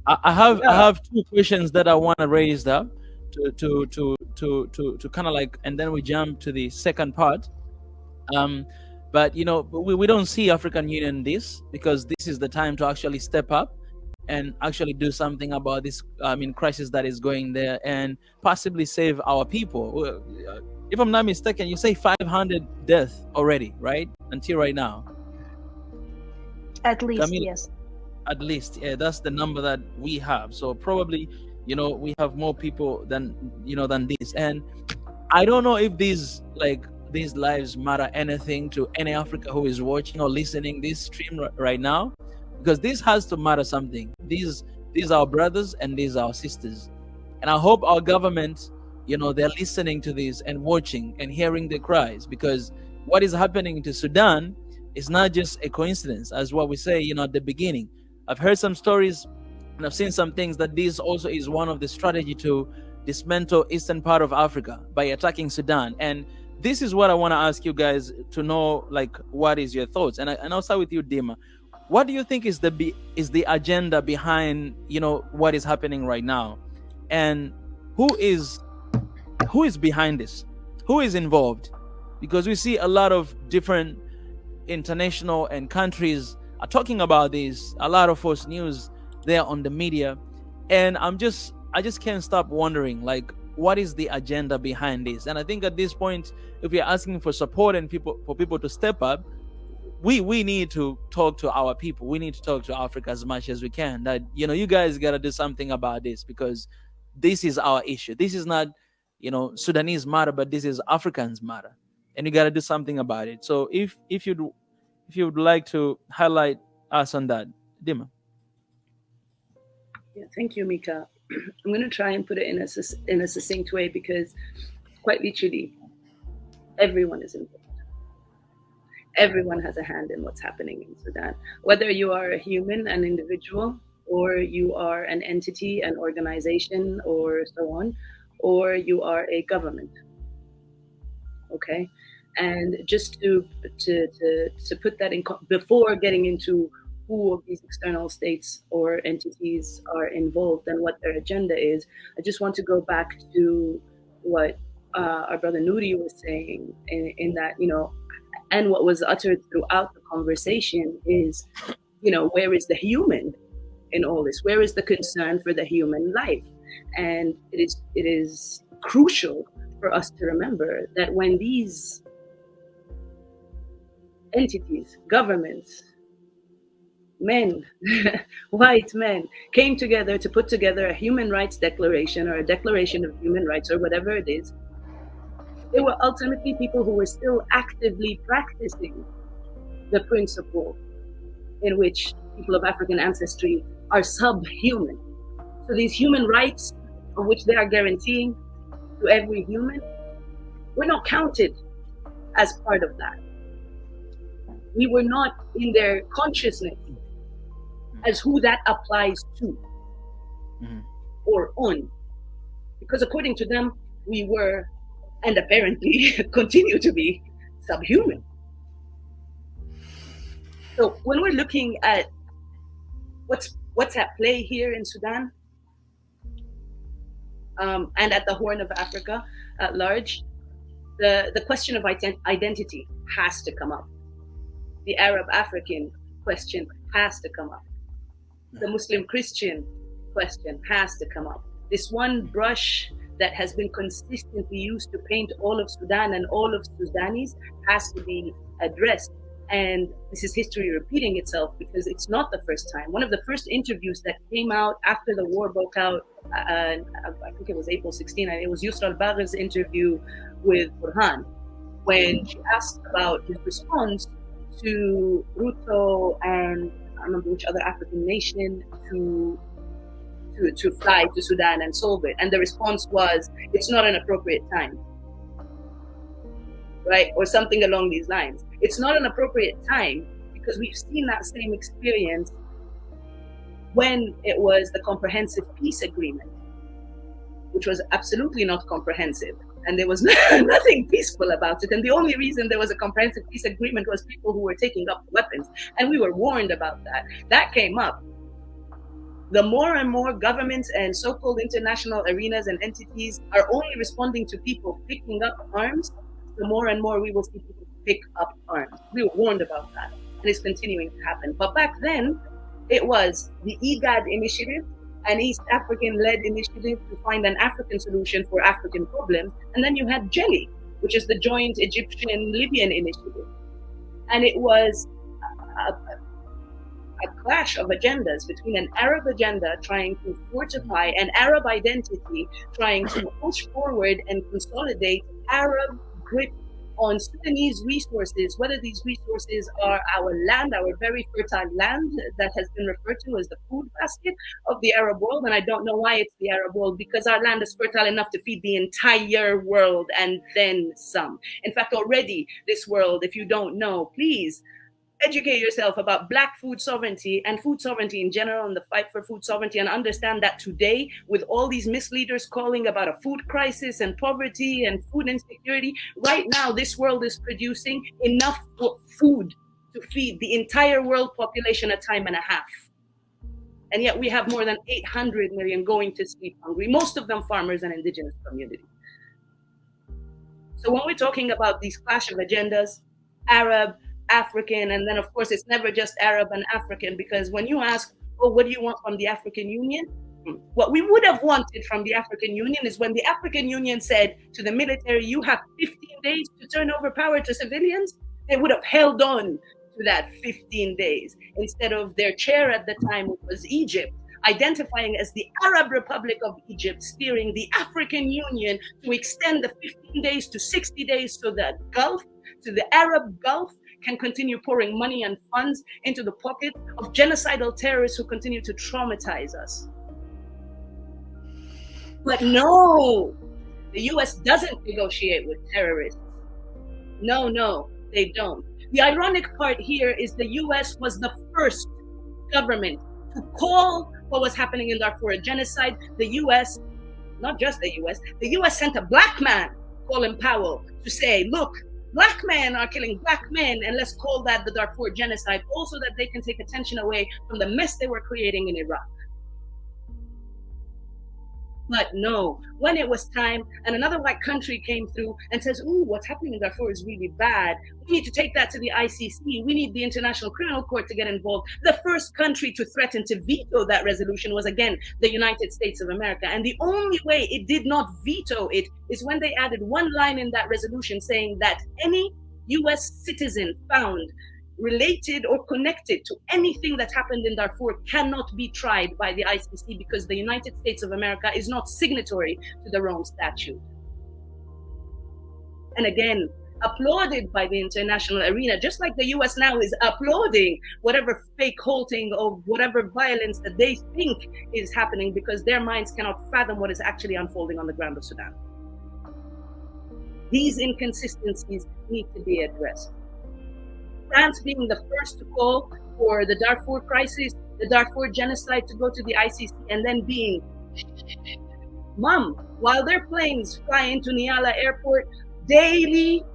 I Yeah. have two questions that I want to raise up to kind of like, and then we jump to the second part. Um, but we don't see African Union in this, because this is the time to actually step up and actually do something about this, crisis that is going there, and possibly save our people. If I'm not mistaken, you say 500 deaths already, right? Until right now, At least, Camille. yes. At least, yeah, that's the number that we have. So probably, we have more people than this. And I don't know if these lives matter anything to any Africa who is watching or listening this stream right now, because this has to matter something. These are our brothers and these are our sisters, and I hope our government, they're listening to this and watching and hearing the cries, because what is happening to Sudan is not just a coincidence, as what we say, at the beginning. I've heard some stories and I've seen some things that this also is one of the strategy to dismantle eastern part of Africa by attacking Sudan. And this is what I want to ask you guys to know, like, what is your thoughts? And I'll start with you, Dima. What do you think is the agenda behind what is happening right now, and who is behind this? Who is involved? Because we see a lot of different international and countries are talking about this. A lot of false news there on the media, and I just can't stop wondering, like, what is the agenda behind this? And I think at this point, if we're asking for support and for people to step up, we need to talk to our people. We need to talk to Africa as much as we can. That you guys got to do something about this, because this is our issue. This is not Sudanese matter, but this is Africans matter, and you got to do something about it. So if you would like to highlight us on that, Dima. Yeah, thank you, Mika. I'm going to try and put it in a succinct way, because quite literally, everyone is involved. Everyone has a hand in what's happening in Sudan. Whether you are a human, an individual, or you are an entity, an organization, or so on, or you are a government. Okay, and just to put that in before getting into who of these external states or entities are involved and what their agenda is, I just want to go back to what our brother Nuri was saying, in that, and what was uttered throughout the conversation is, where is the human in all this? Where is the concern for the human life? And it is crucial for us to remember that when these entities, governments, men, white men, came together to put together a human rights declaration, or a declaration of human rights, or whatever it is, they were ultimately people who were still actively practicing the principle in which people of African ancestry are subhuman. So these human rights, of which they are guaranteeing to every human, were not counted as part of that. We were not in their consciousness as who that applies to or on. Because according to them, we were, and apparently continue to be, subhuman. So when we're looking at what's at play here in Sudan, and at the Horn of Africa at large, the question of identity has to come up. The Arab-African question has to come up. The Muslim-Christian question has to come up. This one brush that has been consistently used to paint all of Sudan and all of Sudanese has to be addressed. And this is history repeating itself, because it's not the first time. One of the first interviews that came out after the war broke out, I think it was April 16, it was Yusra al-Baghi's interview with Burhan, when she asked about his response to Ruto and I don't remember which other African nation to fly to Sudan and solve it. And the response was, it's not an appropriate time. Right? Or something along these lines. It's not an appropriate time because we've seen that same experience when it was the Comprehensive Peace Agreement, which was absolutely not comprehensive. And there was nothing peaceful about it. And the only reason there was a comprehensive peace agreement was people who were taking up weapons. And we were warned about that. That came up. The more and more governments and so-called international arenas and entities are only responding to people picking up arms, the more and more we will see people pick up arms. We were warned about that, and it's continuing to happen. But back then, it was the IGAD initiative, an East African-led initiative to find an African solution for African problems. And then you had JELI, which is the Joint Egyptian-Libyan Initiative. And it was a clash of agendas between an Arab agenda trying to fortify an Arab identity, trying to push forward and consolidate Arab grip on Sudanese resources, whether these resources are our land, our very fertile land that has been referred to as the food basket of the Arab world. And I don't know why it's the Arab world, because our land is fertile enough to feed the entire world and then some. In fact, already this world, if you don't know, please educate yourself about Black food sovereignty and food sovereignty in general and the fight for food sovereignty, and understand that today, with all these misleaders calling about a food crisis and poverty and food insecurity, right now this world is producing enough food to feed the entire world population a time and a half. And yet we have more than 800 million going to sleep hungry, most of them farmers and indigenous communities. So when we're talking about these clash of agendas, Arab, African, and then of course it's never just Arab and African, because when you ask, oh, what do you want from the African Union? What we would have wanted from the African Union is when the African Union said to the military, you have 15 days to turn over power to civilians, they would have held on to that 15 days instead of their chair at the time, which was Egypt, identifying as the Arab Republic of Egypt, steering the African Union to extend the 15 days to 60 days so that Gulf, to the Arab Gulf, can continue pouring money and funds into the pocket of genocidal terrorists who continue to traumatize us. But no, the US doesn't negotiate with terrorists. No, they don't. The ironic part here is the US was the first government to call what was happening in Darfur a genocide. The US, not just the US sent a Black man, Colin Powell, to say, look, Black men are killing Black men, and let's call that the Darfur genocide, also that they can take attention away from the mess they were creating in Iraq. But no, when it was time and another white country came through and says, ooh, what's happening in Darfur is really bad, we need to take that to the ICC, we need the International Criminal Court to get involved. The first country to threaten to veto that resolution was, again, the United States of America. And the only way it did not veto it is when they added one line in that resolution saying that any US citizen found related or connected to anything that happened in Darfur cannot be tried by the ICC, because the United States of America is not signatory to the Rome Statute. And again, applauded by the international arena, just like the US now is applauding whatever fake halting of whatever violence that they think is happening, because their minds cannot fathom what is actually unfolding on the ground of Sudan. These inconsistencies need to be addressed. France being the first to call for the Darfur crisis, the Darfur genocide to go to the ICC, and then being mum, while their planes fly into Niala airport daily,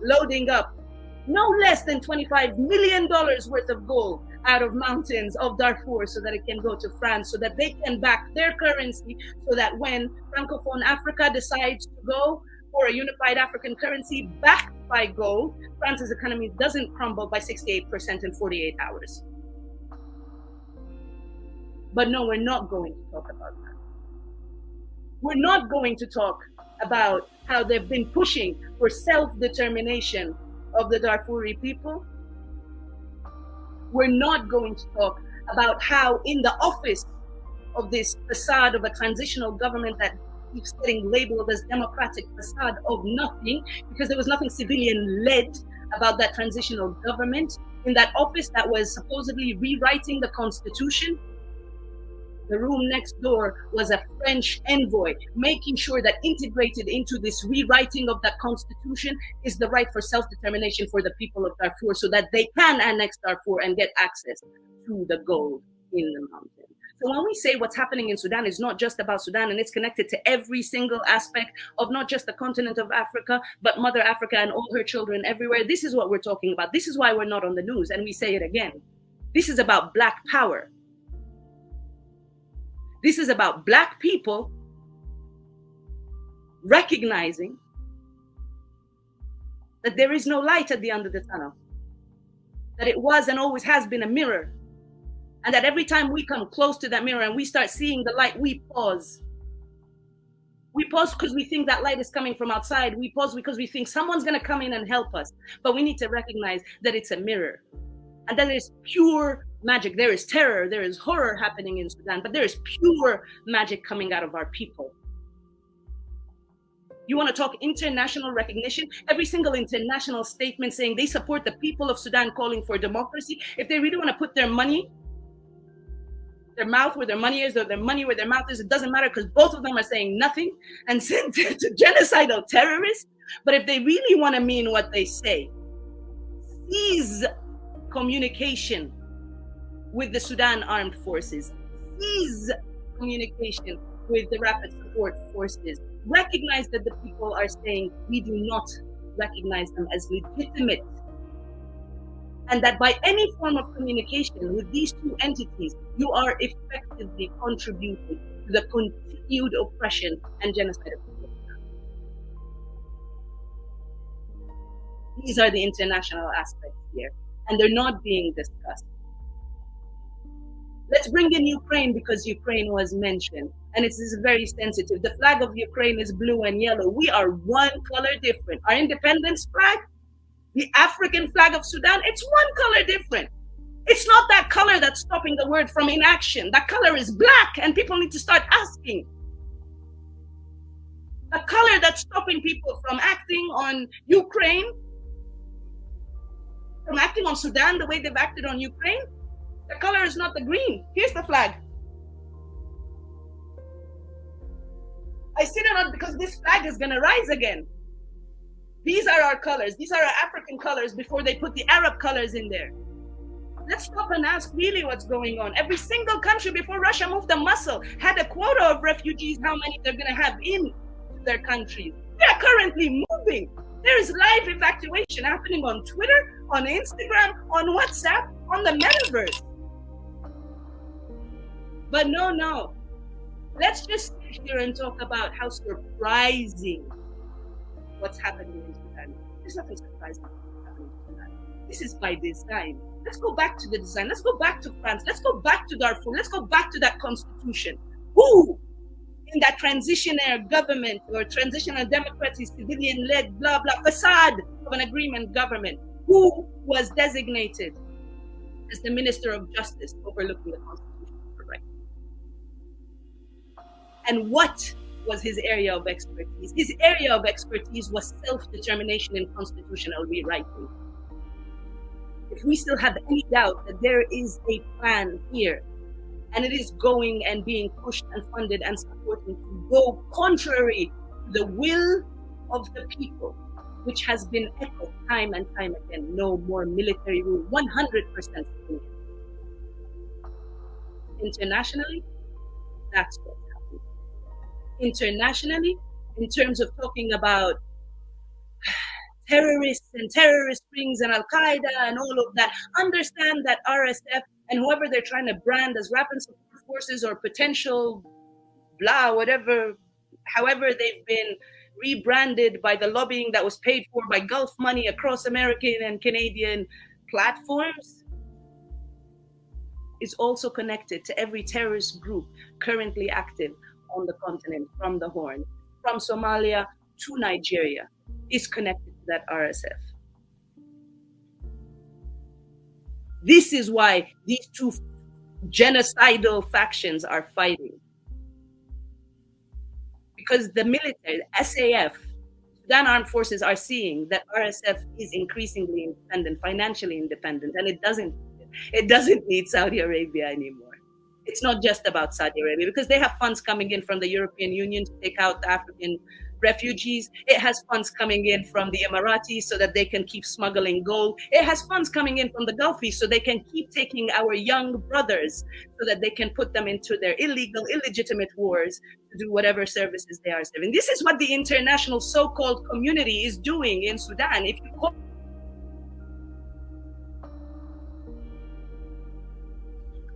loading up no less than $25 million worth of gold out of mountains of Darfur so that it can go to France, so that they can back their currency, so that when Francophone Africa decides to go for a unified African currency backed by gold, France's economy doesn't crumble by 68% in 48 hours. But no, we're not going to talk about that. We're not going to talk about how they've been pushing for self-determination of the Darfuri people. We're not going to talk about how in the office of this facade of a transitional government that keeps getting labeled as democratic facade of nothing, because there was nothing civilian-led about that transitional government in that office that was supposedly rewriting the constitution. The room next door was a French envoy, making sure that integrated into this rewriting of that constitution is the right for self-determination for the people of Darfur, so that they can annex Darfur and get access to the gold in the mountain. So when we say what's happening in Sudan is not just about Sudan, and it's connected to every single aspect of not just the continent of Africa, but Mother Africa and all her children everywhere, this is what we're talking about. This is why we're not on the news, and we say it again. This is about Black power. This is about Black people recognizing that there is no light at the end of the tunnel, that it was and always has been a mirror, and that every time we come close to that mirror and we start seeing the light, we pause. We pause because we think that light is coming from outside. We pause because we think someone's going to come in and help us. But we need to recognize that it's a mirror, and that there's pure magic. There is terror, there is horror happening in Sudan, but there is pure magic coming out of our people. You want to talk international recognition? Every single international statement saying they support the people of Sudan calling for democracy, if they really want to put their money, their mouth where their money is, or their money where their mouth is, it doesn't matter, because both of them are saying nothing and sent to genocidal terrorists. But if they really want to mean what they say, seize communication with the Sudan Armed Forces, seize communication with the Rapid Support Forces. Recognize that the people are saying we do not recognize them as legitimate, and that by any form of communication with these two entities, you are effectively contributing to the continued oppression and genocide of people. These are the international aspects here, and they're not being discussed. Let's bring in Ukraine, because Ukraine was mentioned, and it is very sensitive. The flag of Ukraine is blue and yellow. We are one color different. Our independence flag, the African flag of Sudan, it's one color different. It's not that color that's stopping the word from inaction. That color is black, and people need to start asking. The color that's stopping people from acting on Ukraine, from acting on Sudan the way they've acted on Ukraine, the color is not the green. Here's the flag. I sit on it because this flag is going to rise again. These are our colors. These are our African colors before they put the Arab colors in there. Let's stop and ask really what's going on. Every single country before Russia moved the muscle had a quota of refugees, how many they're going to have in their countries. They are currently moving. There is live evacuation happening on Twitter, on Instagram, on WhatsApp, on the metaverse. But no. Let's just sit here and talk about how surprising what's happening in Sudan. There's nothing surprising what's happening in Sudan. This is by design. Let's go back to the design. Let's go back to France. Let's go back to Darfur. Let's go back to that constitution. Who in that transitional government or transitional democracy, civilian-led, blah, blah, facade of an agreement government, who was designated as the Minister of Justice overlooking the constitution? And what was his area of expertise? His area of expertise was self-determination and constitutional rewriting. If we still have any doubt that there is a plan here, and it is going and being pushed and funded and supported to go contrary to the will of the people, which has been echoed time and time again, no more military rule, 100%. Internationally, that's what's happening. Internationally, in terms of talking about terrorists and terrorist rings and Al-Qaeda and all of that, understand that RSF and whoever they're trying to brand as rapid support forces or potential blah, whatever, however they've been rebranded by the lobbying that was paid for by Gulf money across American and Canadian platforms, is also connected to every terrorist group currently active on the continent, from the Horn, from Somalia to Nigeria, is connected to that RSF. This is why these two genocidal factions are fighting. Because the military, the SAF, Sudan Armed Forces, are seeing that RSF is increasingly independent, financially independent, and it doesn't need Saudi Arabia anymore. It's not just about Saudi Arabia, because they have funds coming in from the European Union to take out the African refugees. It has funds coming in from the Emiratis so that they can keep smuggling gold. It has funds coming in from the Gulfies so they can keep taking our young brothers so that they can put them into their illegal, illegitimate wars to do whatever services they are serving. This is what the international so-called community is doing in Sudan. If you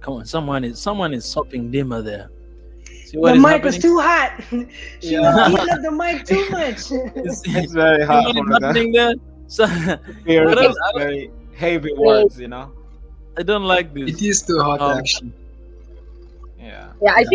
Come on, someone is sopping dimmer there. See The what is mic was happening? too hot. She was Yeah, heating up the mic too much. it's very See hard what is for the happening there? So hear I those don't, very heavy words, you know. I don't like It this. is too hot Um, actually. Yeah. Yeah, I yeah. think